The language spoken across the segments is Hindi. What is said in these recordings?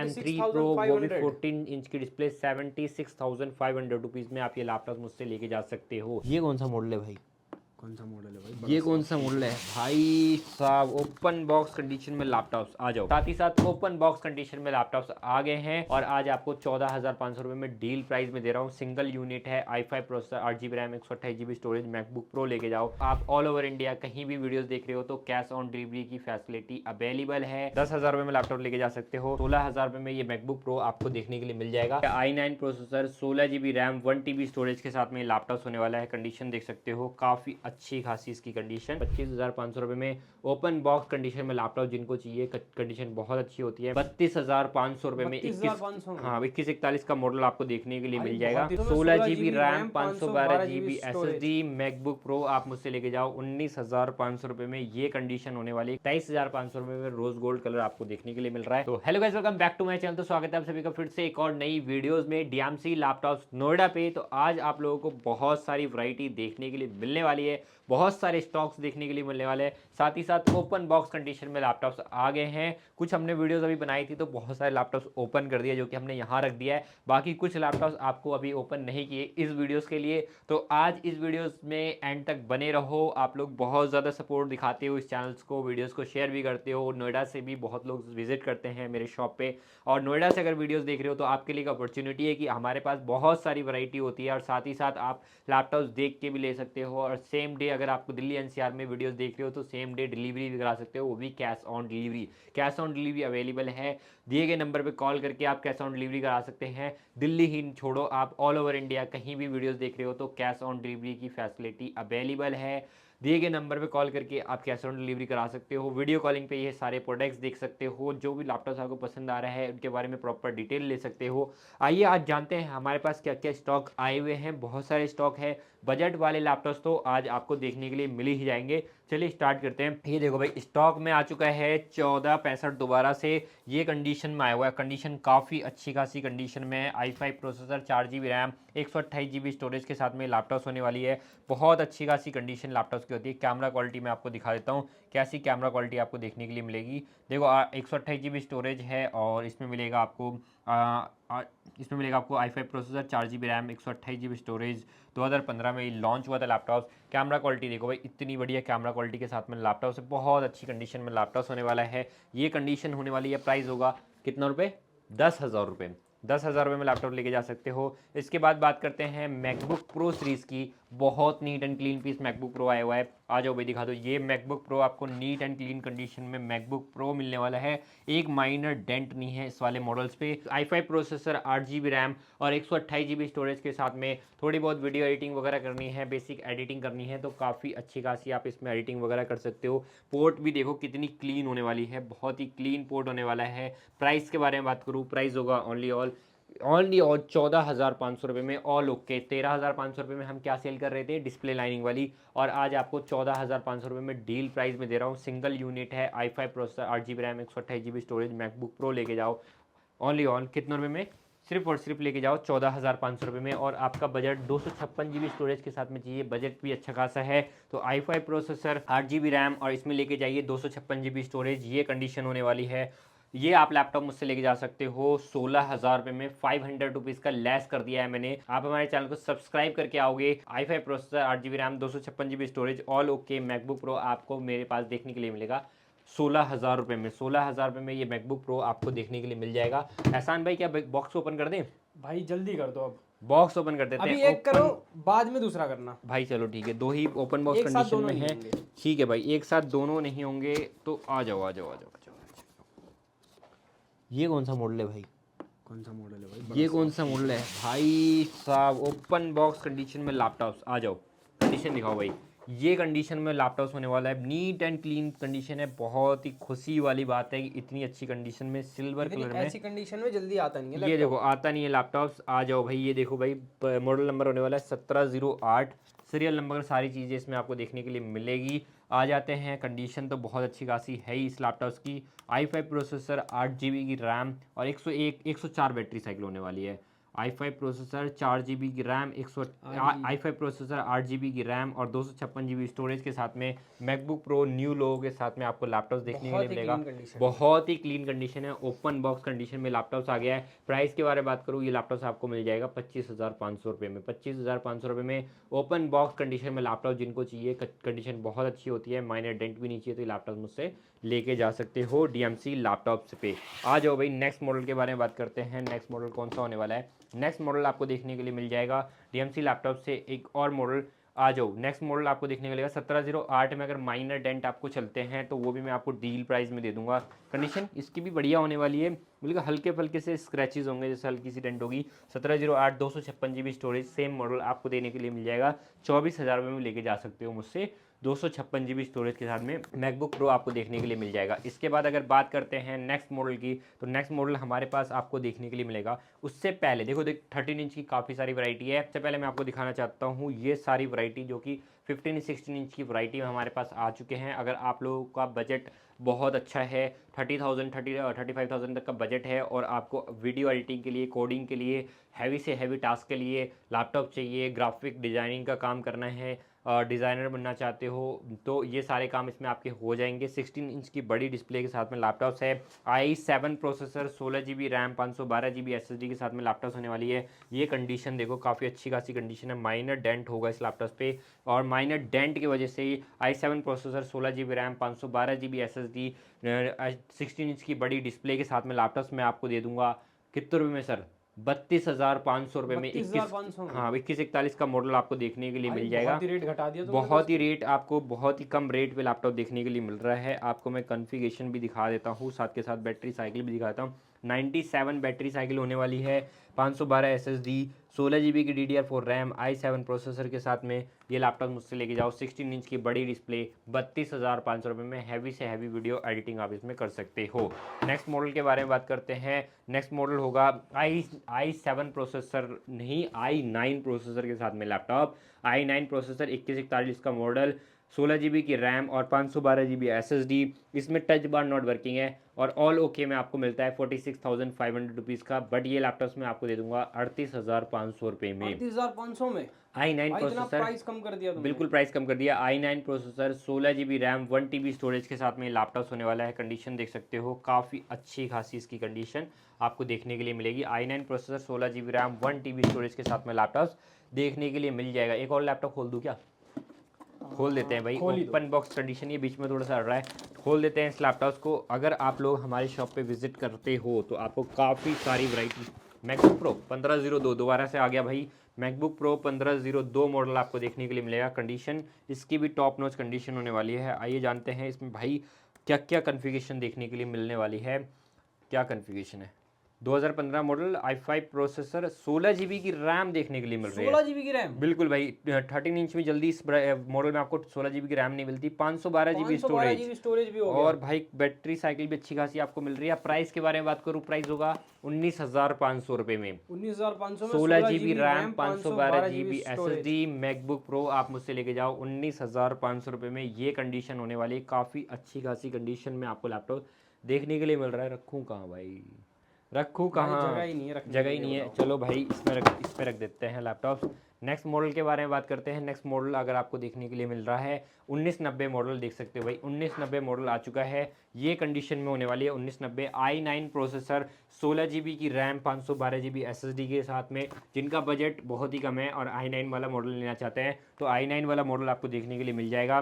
M3 Pro, वो भी 14 इंच की डिस्प्ले, 76,500 रुपीज़ में आप ये लैपटॉप मुझसे लेके जा सकते हो। ये कौन सा मॉडल है भाई? कौन सा मॉडल है भाई? ये कौन सा मॉडल है भाई साहब? ओपन बॉक्स कंडीशन में लैपटॉप्स आ जाओ। साथ ही साथ ओपन बॉक्स कंडीशन में लैपटॉप्स आ गए हैं और आज आपको 14,500 रुपये में डील प्राइस में दे रहा हूँ। सिंगल यूनिट है, i5 processor, 8 GB RAM, 128 GB storage, MacBook pro लेके जाओ। आप ऑल ओवर इंडिया कहीं भी वीडियोस देख रहे हो तो कैश ऑन डिलीवरी की फैसिलिटी अवेलेबल है। 10,000 रुपये में लैपटॉप लेके जा सकते हो। 16,000 रुपये में ये मैकबुक प्रो आपको देखने के लिए मिल जाएगा। i9 processor, 16 GB RAM, 1 TB storage के साथ में लैपटॉप होने वाला है। कंडीशन देख सकते हो, काफी अच्छी खासी इसकी कंडीशन। 25,500 रुपये में ओपन बॉक्स कंडीशन में लैपटॉप जिनको चाहिए, कंडीशन बहुत अच्छी होती है। 32,500 रुपये में 2141 का मॉडल आपको देखने के लिए मिल जाएगा। 16 GB RAM, 512 GB SSD MacBook pro आप मुझसे लेके जाओ। 19,500 रुपये में ये कंडीशन होने वाली। 23,500 रुपये में रोज गोल्ड कलर आपको देखने के लिए मिल रहा है। तो hello guys, welcome back to my channel. तो स्वागत है आप सभी का फिर से एक और नई वीडियोस में डीएमसी लैपटॉप्स नोएडा पे। तो आज आप लोगों को बहुत सारी वैरायटी देखने के लिए मिलने वाली है, बहुत सारे स्टॉक्स देखने के लिए मिलने वाले हैं। साथ ही साथ ओपन बॉक्स कंडीशन में लैपटॉप्स आ गए हैं। कुछ हमने वीडियोस अभी बनाई थी तो बहुत सारे लैपटॉप्स ओपन कर दिया जो कि हमने यहाँ रख दिया है। बाकी कुछ लैपटॉप्स आपको अभी ओपन नहीं किए इस वीडियोस के लिए। तो आज इस वीडियोस में एंड तक बने रहो। आप लोग बहुत ज़्यादा सपोर्ट दिखाते हो इस चैनल्स को, वीडियोज़ को शेयर भी करते हो। नोएडा से भी बहुत लोग विजिट करते हैं मेरे शॉप पे, और नोएडा से अगर वीडियोस देख रहे हो तो आपके लिए एक अपॉर्चुनिटी है कि हमारे पास बहुत सारी वैरायटी होती है और साथ ही साथ आप लैपटॉप्स देख के भी ले सकते हो। और सेम डे अगर आपको दिल्ली एनसीआर में वीडियोस देख रहे हो तो सेम डे डिलीवरी भी करा सकते हो, वो भी cash on delivery. Cash on delivery available है। दिए गए नंबर पे कॉल करके आप कैश ऑन डिलीवरी करा सकते हैं। दिल्ली ही छोड़ो, आप ऑल ओवर इंडिया कहीं भी वीडियोस देख रहे हो तो कैश ऑन डिलीवरी की फैसिलिटी अवेलेबल है। दिए गए नंबर पे कॉल करके आप कैश ऑन डिलीवरी करा सकते हो। वीडियो कॉलिंग पे ये सारे प्रोडक्ट्स देख सकते हो। जो भी लैपटॉप आपको पसंद आ रहा है उनके बारे में प्रॉपर डिटेल ले सकते हो। आइए आज जानते हैं हमारे पास क्या क्या स्टॉक आए हुए हैं। बहुत सारे स्टॉक है। बजट वाले लैपटॉप्स तो आज आपको देखने के लिए मिल ही जाएंगे। चलिए स्टार्ट करते हैं। ये देखो भाई, स्टॉक में आ चुका है 1465 दोबारा से। ये कंडीशन में आया हुआ है। कंडीशन काफ़ी अच्छी खासी कंडीशन में है। i5 processor, 4 GB RAM, 128 GB storage के साथ में लैपटॉप होने वाली है। बहुत अच्छी खासी कंडीशन लैपटॉप्स की होती है। कैमरा क्वालिटी मैं आपको दिखा देता हूँ कैसी कैमरा क्वालिटी आपको देखने के लिए मिलेगी। देखो 128 GB स्टोरेज है और इसमें मिलेगा आपको i5 processor, 4 GB RAM, 128 GB storage. 2015 में ये लॉन्च हुआ था लैपटॉप। कैमरा क्वालिटी देखो भाई, इतनी बढ़िया कैमरा क्वालिटी के साथ में लैपटॉप से बहुत अच्छी कंडीशन में लैपटॉप होने वाला है। ये कंडीशन होने वाली है। प्राइस होगा कितना रुपये? 10,000 रुपये। 10,000 रुपये में लैपटॉप लेके जा सकते हो। इसके बाद बात करते हैं मैकबुक प्रो सीरीज़ की। बहुत neat and clean piece MacBook Pro आया हुआ है। आ जाओ भाई दिखा दो। ये मैकबुक प्रो आपको नीट एंड क्लीन कंडीशन में मैकबुक प्रो मिलने वाला है। एक माइनर डेंट नहीं है इस वाले मॉडल्स पे। i5 प्रोसेसर, 8 GB रैम और 128 GB स्टोरेज के साथ में थोड़ी बहुत वीडियो एडिटिंग वगैरह करनी है, बेसिक एडिटिंग करनी है तो काफ़ी अच्छी खासी आप इसमें एडिटिंग वगैरह कर सकते हो। पोर्ट भी देखो कितनी क्लीन होने वाली है, बहुत ही क्लीन पोर्ट होने वाला है। प्राइस के बारे में बात करूँ, प्राइस होगा ओनली और 14,500 रुपये में। All okay. 13,500 रुपये में हम क्या सेल कर रहे थे, डिस्प्ले लाइनिंग वाली, और आज आपको 14,500 रुपये में डील प्राइस में दे रहा हूँ। सिंगल यूनिट है, i5 processor, 8 GB RAM, 128 GB storage, MacBook pro लेके जाओ ओनली कितने रुपये में? सिर्फ और सिर्फ लेके जाओ 14,500 रुपये में। और आपका बजट 256 GB स्टोरेज के साथ में चाहिए, बजट भी अच्छा खासा है तो i5 प्रोसेसर, 8 GB रैम और इसमें लेके जाइए 256 GB स्टोरेज। ये कंडीशन होने वाली है। ये आप लैपटॉप मुझसे लेके जा सकते हो 16,000 रुपये में। 500 रुपीज़ का लेस कर दिया है मैंने। आप हमारे चैनल को सब्सक्राइब करके आओगे। i5 processor, 8 GB RAM, 256 GB storage, all okay. MacBook Pro आपको मेरे पास देखने के लिए मिलेगा 16,000 रुपये में। 16,000 रुपये में ये मैकबुक प्रो आपको देखने के लिए मिल जाएगा। एहसान भाई क्या बॉक्स ओपन कर दें? भाई जल्दी कर दो। अब बॉक्स ओपन कर देते अभी हैं। एक करो, बाद में दूसरा करना। भाई चलो ठीक है, दो ही ओपन बॉक्स एक साथ कंडीशन दोनों में नहीं है। होंगे। ठीक है भाई, एक साथ दोनों नहीं होंगे तो आ जाओ आ जाओ आ जाओ आ जाओ। ये कौन सा मॉडल है भाई? कौन सा मॉडल है भाई? ये कौन सा मॉडल है भाई साहब? ओपन बॉक्स कंडीशन में लैपटॉप्स आ जाओ। कंडीशन दिखाओ भाई। ये कंडीशन में लैपटॉप्स होने वाला है। नीट एंड क्लीन कंडीशन है। बहुत ही खुशी वाली बात है कि इतनी अच्छी कंडीशन में, सिल्वर कलर में। ऐसी कंडीशन में जल्दी आता नहीं है ये देखो आता नहीं है लैपटॉप्स। आ जाओ भाई। ये देखो भाई, मॉडल नंबर होने वाला है 1708। सीरियल नंबर, सारी चीज़ें इसमें आपको देखने के लिए मिलेगी। आ जाते हैं। कंडीशन तो बहुत अच्छी खासी है ही इस लैपटॉप्स की। i5 प्रोसेसर, 8 GB की रैम और 104 बैटरी साइकिल होने वाली है। i5 प्रोसेसर 4 GB की रैम i5 प्रोसेसर 8 GB की रैम और 256 GB स्टोरेज के साथ में मैकबुक प्रो न्यू लोगो के साथ में आपको लैपटॉप देखने के लिए मिलेगा। बहुत ही क्लीन कंडीशन है, ओपन बॉक्स कंडीशन में लैपटॉप आ गया है। प्राइस के बारे में बात करूँ, ये लैपटॉप आपको मिल जाएगा 25,500 रुपये में। 25,500 रुपये में ओपन बॉक्स कंडीशन में लैपटॉप जिनको चाहिए, कंडीशन बहुत अच्छी होती है, माइनर डेंट भी नहीं चाहिए, तो ये लैपटॉप मुझसे लेके जा सकते हो DMC लैपटॉप पे। आ जाओ भाई नेक्स्ट मॉडल के बारे में बात करते हैं। नेक्स्ट मॉडल कौन सा होने वाला है? नेक्स्ट मॉडल आपको देखने के लिए मिल जाएगा DMC लैपटॉप से एक और मॉडल। आ जाओ नेक्स्ट मॉडल आपको देखने को मिलेगा 1708 में। अगर माइनर डेंट आपको चलते हैं तो वो भी मैं आपको डील प्राइस में दे दूंगा। कंडीशन इसकी भी बढ़िया होने वाली है, बिल्कुल हल्के फल्के से स्क्रैचेस होंगे, जैसे हल्की सी डेंट होगी। 1708 256 GB स्टोरेज सेम मॉडल आपको देने के लिए मिल जाएगा 24,000 रुपये में लेके जा सकते हो मुझसे। 256 GB स्टोरेज के साथ में मैकबुक प्रो आपको देखने के लिए मिल जाएगा। इसके बाद अगर बात करते हैं नेक्स्ट मॉडल की, तो नेक्स्ट मॉडल हमारे पास आपको देखने के लिए मिलेगा। उससे पहले देखो 13 इंच की काफ़ी सारी वैरायटी है। सबसे पहले मैं आपको दिखाना चाहता हूँ ये सारी वैरायटी जो कि 15-16 इंच की वैरायटी हमारे पास आ चुके हैं। अगर आप लोगों का बजट बहुत अच्छा है, 35,000 तक का बजट है और आपको वीडियो एडिटिंग के लिए, कोडिंग के लिए, हैवी से हैवी टास्क के लिए लैपटॉप चाहिए, ग्राफिक डिज़ाइनिंग का काम करना है, डिज़ाइनर बनना चाहते हो, तो ये सारे काम इसमें आपके हो जाएंगे। 16 इंच की बड़ी डिस्प्ले के साथ में लैपटॉप्स है। i7 processor 16 GB RAM 512 GB SSD के साथ में लैपटॉप होने वाली है। ये कंडीशन देखो काफ़ी अच्छी खासी कंडीशन है। माइनर डेंट होगा इस लैपटॉप पे और माइनर डेंट की वजह से i7 processor 16 GB RAM 512 GB SSD 16 inch की बड़ी डिस्प्ले के साथ में लैपटॉप्स मैं आपको दे दूंगा कितने रुपये में सर? 32,500 रुपये में। 32,500 में? हाँ 2141 का मॉडल आपको देखने के लिए मिल जाएगा। बहुत ही रेट घटा दिया तो बहुत ही रेट, आपको बहुत ही कम रेट पे लैपटॉप देखने के लिए मिल रहा है। आपको मैं कॉन्फ़िगरेशन भी दिखा देता हूँ, साथ के साथ बैटरी साइकिल भी दिखाता हूँ। 97 बैटरी साइकिल होने वाली है, 512 SSD, 16 GB की DDR4 रैम, i7 प्रोसेसर के साथ में ये लैपटॉप मुझसे लेके जाओ। 16 इंच की बड़ी डिस्प्ले 32,500 रुपये में हैवी से हैवी वीडियो एडिटिंग आप इसमें कर सकते हो। नेक्स्ट मॉडल के बारे में बात करते हैं। नेक्स्ट मॉडल होगा i7 प्रोसेसर नहीं, i9 प्रोसेसर के साथ में लैपटॉप। i9 प्रोसेसर 2141 का मॉडल, 16 GB की रैम और 512 GB SSD। इसमें टच बार नॉट वर्किंग है और ऑल ओके में आपको मिलता है 46,500 रुपीज़ का। बट ये लैपटॉप में आपको दे दूंगा 38,500 रुपये में। 38,500 में i9 प्रोसेसर प्राइस कम कर दिया तुमने। बिल्कुल प्राइस कम कर दिया। i9 processor 16 GB RAM 1 TB storage के साथ में लैपटॉप होने वाला है। कंडीशन देख सकते हो काफ़ी अच्छी खासी इसकी कंडीशन आपको देखने के लिए मिलेगी। i9 processor 16 GB RAM 1 TB storage के साथ में लैपटॉप देखने के लिए मिल जाएगा। एक और लैपटॉप खोल दूँ क्या? खोल देते हैं भाई, ओपन बॉक्स कंडीशन, ये बीच में थोड़ा सा अड़ रहा है, खोल देते हैं इस लैपटॉप को। अगर आप लोग हमारे शॉप पे विजिट करते हो तो आपको काफ़ी सारी वैरायटी। मैकबुक प्रो 1502 दोबारा से आ गया भाई। मैकबुक प्रो 1502 मॉडल आपको देखने के लिए मिलेगा। कंडीशन इसकी भी टॉप नॉच कंडीशन होने वाली है। आइए जानते हैं इसमें भाई क्या क्या कन्फिगरेशन देखने के लिए मिलने वाली है। क्या कन्फिगरेशन है? 2015 मॉडल i5 प्रोसेसर 16 GB की रैम देखने के लिए मिल रही है। 16 GB की रैम? बिल्कुल भाई, 13 इंच में जल्दी इस मॉडल में आपको 16 GB की रैम नहीं मिलती। 512 GB स्टोरेज भी हो गया। और भाई बैटरी साइकिल भी अच्छी खासी आपको मिल रही है। प्राइस के बारे में बात करूँ, प्राइस होगा 19,500 रुपये में। 19,500 में 16 GB RAM 512 GB SSD MacBook pro आप मुझसे लेके जाओ 19,500 रुपये में। ये कंडीशन होने वाली है, काफ़ी अच्छी खासी कंडीशन में आपको लैपटॉप देखने के लिए मिल रहा है। रखूँ कहाँ भाई, रखूँ कहाँ? जगह ही नहीं है, जगह ही नहीं है। चलो भाई इस पे रख देते हैं लैपटॉप। नेक्स्ट मॉडल के बारे में बात करते हैं। नेक्स्ट मॉडल अगर आपको देखने के लिए मिल रहा है 1990 मॉडल, देख सकते हो भाई 1990 मॉडल आ चुका है। ये कंडीशन में होने वाली है 1990। i9 प्रोसेसर 16 GB की रैम 512 GB SSD के साथ में। जिनका बजट बहुत ही कम है और i9 वाला मॉडल लेना चाहते हैं तो i9 वाला मॉडल आपको देखने के लिए मिल जाएगा।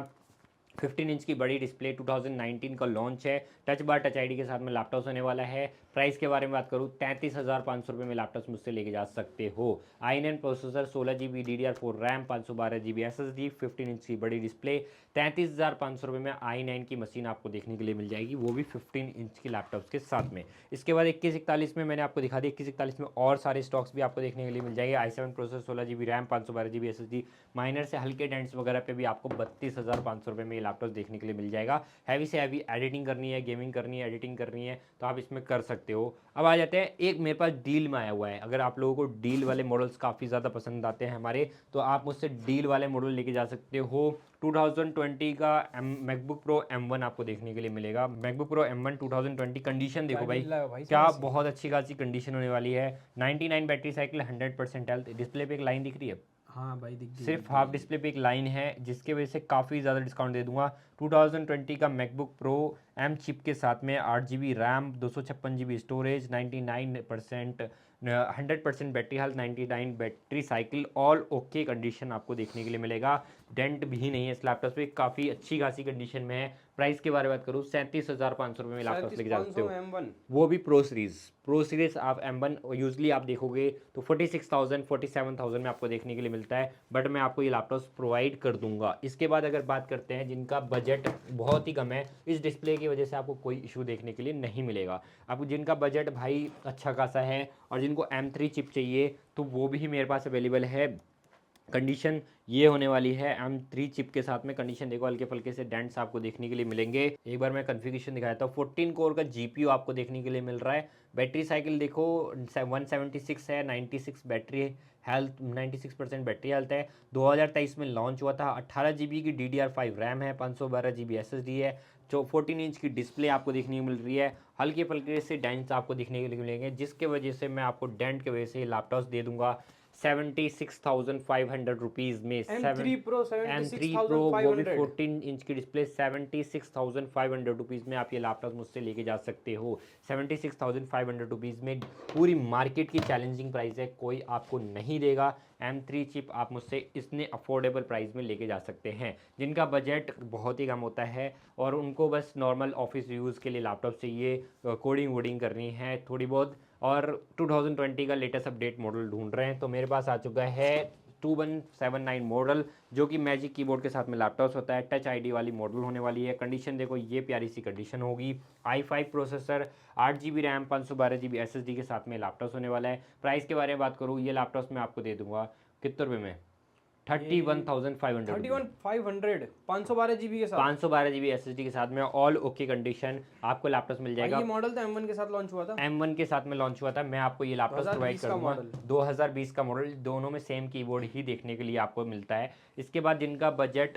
15 इंच की बड़ी डिस्प्ले, 2019 का लॉन्च है। टच बार टच आईडी के साथ में लैपटॉप होने वाला है। प्राइस के बारे में बात करूँ 33,500 रुपये में लैपटॉप मुझसे लेके जा सकते हो। i9 processor 16 GB DDR4 RAM 512 GB SSD 15 inch की बड़ी डिस्प्ले, 33,500 रुपये में i9 की मशीन आपको देखने के लिए मिल जाएगी, वो भी 15 इंच की लैपटॉप के साथ में। इसके बाद 2141 में मैंने आपको दिखा दी। 2141 में और सारे स्टॉक्स भी आपको देखने के लिए मिल जाएंगे। i7 processor 16 GB RAM 512 GB SSD, minor से हल्के डेंट्स वगैरह पे भी आपको 32,500 रुपये में ये लैपटॉप देखने के लिए मिल जाएगा। हैवी से हैवी एडिटिंग करनी है, गेमिंग करनी है, एडिटिंग करनी है तो आप इसमें कर सकते हो। अब आ जाते हैं, एक मेरे पास डील में आया हुआ है, अगर आप लोगों को डील वाले मॉडल्स काफ़ी ज़्यादा पसंद आते हैं हमारे, तो आप मुझसे डील वाले मॉडल लेके जा सकते हो। 2020 का मैकबुक प्रो M1 आपको देखने के लिए मिलेगा। मैकबुक प्रो M1 2020 कंडीशन देखो भाई, क्या बहुत अच्छी खासी कंडीशन होने वाली है। 99 बैटरी साइकिल, 100% हेल्थ। डिस्प्ले पे एक लाइन दिख रही है, हाँ भाई दिख गई, सिर्फ हाफ डिस्प्ले पे एक लाइन है, जिसके वजह से काफ़ी ज़्यादा डिस्काउंट दे दूंगा। 2020 का मैकबुक प्रो M चिप के साथ में 8 GB RAM, 256 GB storage, 99% 100% battery health, 99 battery cycle, all okay condition आपको देखने के लिए मिलेगा। डेंट भी नहीं है इस लैपटॉप पे, काफ़ी अच्छी खासी कंडीशन में है। प्राइस के बारे में बात करूँ, 37,500 रुपये में लैपटॉप लेके जा सकते हो, वो भी प्रो सीरीज़ आप M1 यूजली आप देखोगे तो 46,000 47,000 में आपको देखने के लिए मिलता है, बट मैं आपको ये लैपटॉप प्रोवाइड कर दूंगा। इसके बाद अगर बात करते हैं जिनका बजट बहुत ही कम है, इस डिस्प्ले की वजह से आपको कोई इशू देखने के लिए नहीं मिलेगा। आपको जिनका बजट भाई अच्छा खासा है और जिनको M3 चिप चाहिए तो वो भी मेरे पास अवेलेबल है। कंडीशन ये होने वाली है, M3 चिप के साथ में कंडीशन देखो, हल्के फुल्के से डेंट्स आपको देखने के लिए मिलेंगे। एक बार मैं कन्फिगरेशन दिखाता हूँ। 14 कोर का GPU आपको देखने के लिए मिल रहा है। बैटरी साइकिल देखो 176 है, 96 बैटरी हेल्थ, 96% बैटरी हेल्थ है। 2023 में लॉन्च हुआ था। 18 GB की DDR5 रैम है, 512 GB SSD है। जो 14 इंच की डिस्प्ले आपको देखने को मिल रही है। हल्के फुल्के से डेंट्स आपको देखने के लिए मिलेंगे, जिसके वजह से मैं आपको डेंट की वजह से लैपटॉप दे दूंगा 76,500 रुपीज़ में। M3 Pro M3 Pro वो भी 14 इंच की डिस्प्ले 76,500 रुपीज़ में आप ये लैपटॉप मुझसे लेके जा सकते हो। 76,500 रुपीज़ में पूरी मार्केट की चैलेंजिंग प्राइस है, कोई आपको नहीं देगा। M3 चिप आप मुझसे इतने अफोर्डेबल प्राइस में लेके जा सकते हैं। जिनका बजट बहुत ही कम होता है और उनको बस नॉर्मल ऑफिस यूज़ के लिए लैपटॉप चाहिए, कोडिंग वोडिंग करनी है थोड़ी बहुत, और 2020 का लेटेस्ट अपडेट मॉडल ढूंढ रहे हैं, तो मेरे पास आ चुका है 2179 मॉडल, जो कि मैजिक कीबोर्ड के साथ में लैपटॉप होता है। टच आईडी वाली मॉडल होने वाली है। कंडीशन देखो, ये प्यारी सी कंडीशन होगी। i5 processor, 8 GB RAM, 512 GB SSD के साथ में लैपटॉप होने वाला है। प्राइस के बारे में बात करूँ, ये लैपटॉप मैं आपको दे दूंगा कितने रुपये में, 31,500 31,500 512 GB के साथ, 512 GB SSD के साथ में, ऑल ओके कंडीशन आपको लैपटॉप मिल जाएगा। ये मॉडल तो M1 के साथ लॉन्च हुआ था, M1 के साथ में लॉन्च हुआ था। मैं आपको ये लैपटॉप प्रोवाइड करूंगा। 2020 का मॉडल, दोनों में सेम कीबोर्ड ही देखने के लिए आपको मिलता है। इसके बाद जिनका बजट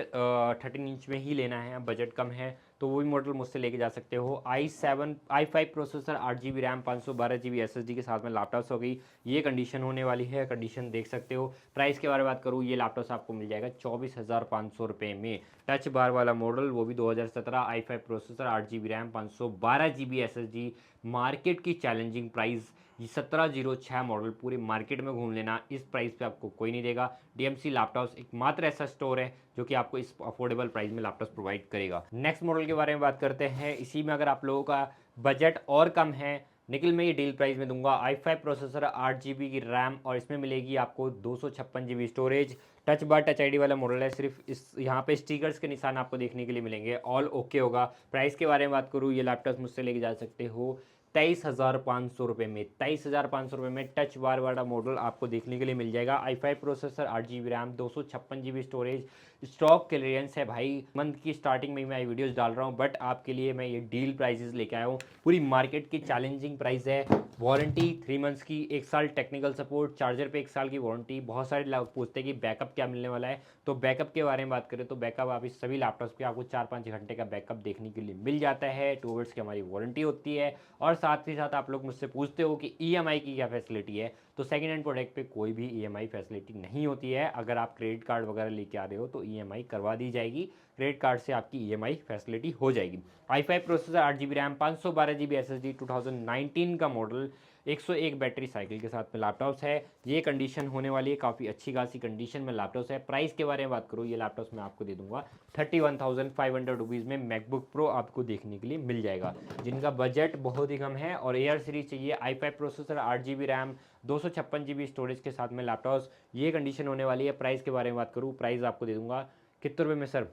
13 इंच में ही लेना है, बजट कम है, तो वही मॉडल मुझसे लेके जा सकते हो। i5 processor, 8 GB RAM, 512 GB SSD के साथ में लैपटॉप्स हो गई। ये कंडीशन होने वाली है, कंडीशन देख सकते हो। प्राइस के बारे में बात करूँ, ये लैपटॉप आपको मिल जाएगा 24,500 रुपये में। टच बार वाला मॉडल, वो भी 2017, i5 processor, 8 GB RAM, 512 GB SSD। Market की चैलेंजिंग प्राइस 1706 मॉडल, पूरी मार्केट में घूम लेना, इस प्राइस पे आपको कोई नहीं देगा। DMC लैपटॉप्स एकमात्र ऐसा स्टोर है जो कि आपको इस अफोर्डेबल प्राइस में लैपटॉप प्रोवाइड करेगा। नेक्स्ट मॉडल के बारे में बात करते हैं। इसी में अगर आप लोगों का बजट और कम है, निखिल मैं ये डील प्राइस में दूंगा। i5 प्रोसेसर, 8 GB की रैम, और इसमें मिलेगी आपको 256 GB storage. Touch bar touch ID वाला मॉडल है, सिर्फ इस यहाँ पे स्टिकर्स के निशान आपको देखने के लिए मिलेंगे, ऑल ओके होगा। प्राइस के बारे में बात करूँ, ये लैपटॉप मुझसे लेके जा सकते हो 23,500 रुपये में। 23,500 रुपये में टच बार वाला मॉडल आपको देखने के लिए मिल जाएगा। i5 processor, 8 GB RAM, 256 GB storage. Stock clearance है भाई, मंथ की स्टार्टिंग में मैं वीडियोस डाल रहा हूँ, बट आपके लिए मैं ये डील प्राइसेस लेके आया हूँ। पूरी मार्केट की चैलेंजिंग प्राइस है। वारंटी 3 मंथ्स की, 1 साल टेक्निकल सपोर्ट, चार्जर पे 1 साल की वारंटी। बहुत सारे लोग पूछते हैं कि बैकअप क्या मिलने वाला है, तो बैकअप के बारे में बात करें तो बैकअप आप इस सभी लैपटॉप्स पे आपको 4-5 घंटे का बैकअप देखने के लिए मिल जाता है। 2 इयर्स की हमारी वारंटी होती है। और साथ ही साथ आप लोग मुझसे पूछते हो कि EMI की क्या फैसिलिटी है, तो सेकेंड हैंड प्रोडक्ट पे कोई भी EMI फैसिलिटी नहीं होती है। अगर आप क्रेडिट कार्ड वगैरह लेके आ रहे हो तो EMI करवा दी जाएगी, क्रेडिट कार्ड से आपकी EMI फैसिलिटी हो जाएगी। i5 processor, 8 GB RAM, 512 GB SSD, 2019 का मॉडल, 101 बैटरी साइकिल के साथ में लैपटॉप्स है। ये कंडीशन होने वाली है, काफ़ी अच्छी खासी कंडीशन में लैपटॉप्स है। प्राइस के बारे में बात करूँ, ये लैपटॉप्स मैं आपको दे दूंगा 31,500 रुपीज़ में। मैकबुक प्रो आपको देखने के लिए मिल जाएगा। जिनका बजट बहुत ही कम है और एयर सीरीज चाहिए, i5 processor, 8 GB RAM, 256 GB storage के साथ में लैपटॉप्स, ये कंडीशन होने वाली है। प्राइस के बारे में बात करूँ, प्राइस आपको दे दूंगा कितने रुपये में सर?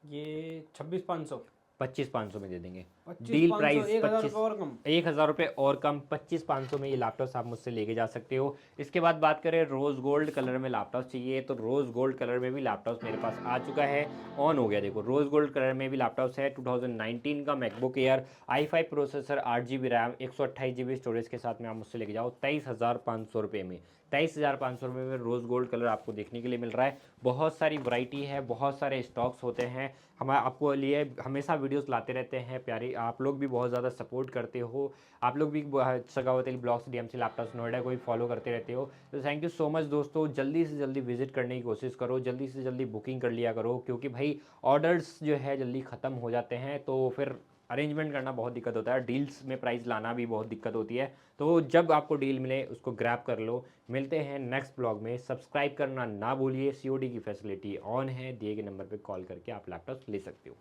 ये 26,500 25,500 में दे देंगे। डील प्राइस 1000 रुपये और कम। 1000 रुपये और कम 25,500 में ये लैपटॉप आप मुझसे लेके जा सकते हो। इसके बाद बात करें रोज़ गोल्ड कलर में लैपटॉप चाहिए तो रोज़ गोल्ड कलर में भी लैपटॉप मेरे पास आ चुका है, ऑन हो गया। देखो रोज़ गोल्ड कलर में भी लैपटॉप्स है। 2019 का MacBook air i5 processor 8 GB RAM 128 GB storage के साथ में आप मुझसे लेके जाओ 23,500 रुपये में। 23,500 रुपये में रोज़ गोल्ड कलर आपको देखने के लिए मिल रहा है। बहुत सारी वैरायटी है, बहुत सारे स्टॉक्स होते हैं। हम आपको लिए हमेशा वीडियोस लाते रहते हैं प्यारी। आप लोग भी बहुत ज़्यादा सपोर्ट करते हो, आप लोग भी Sakhawat Ali blogs DMC laptops Noida को भी फॉलो करते रहते हो। तो थैंक यू सो मच दोस्तों। जल्दी से जल्दी विजिट करने की कोशिश करो, जल्दी से जल्दी बुकिंग कर लिया करो, क्योंकि भाई ऑर्डर्स जो है जल्दी ख़त्म हो जाते हैं तो फिर अरेंजमेंट करना बहुत दिक्कत होता है, डील्स में प्राइस लाना भी बहुत दिक्कत होती है। तो जब आपको डील मिले उसको ग्रैब कर लो। मिलते हैं नेक्स्ट ब्लॉग में। सब्सक्राइब करना ना भूलिए। COD की फैसिलिटी ऑन है, दिए गए नंबर पे कॉल करके आप लैपटॉप ले सकते हो।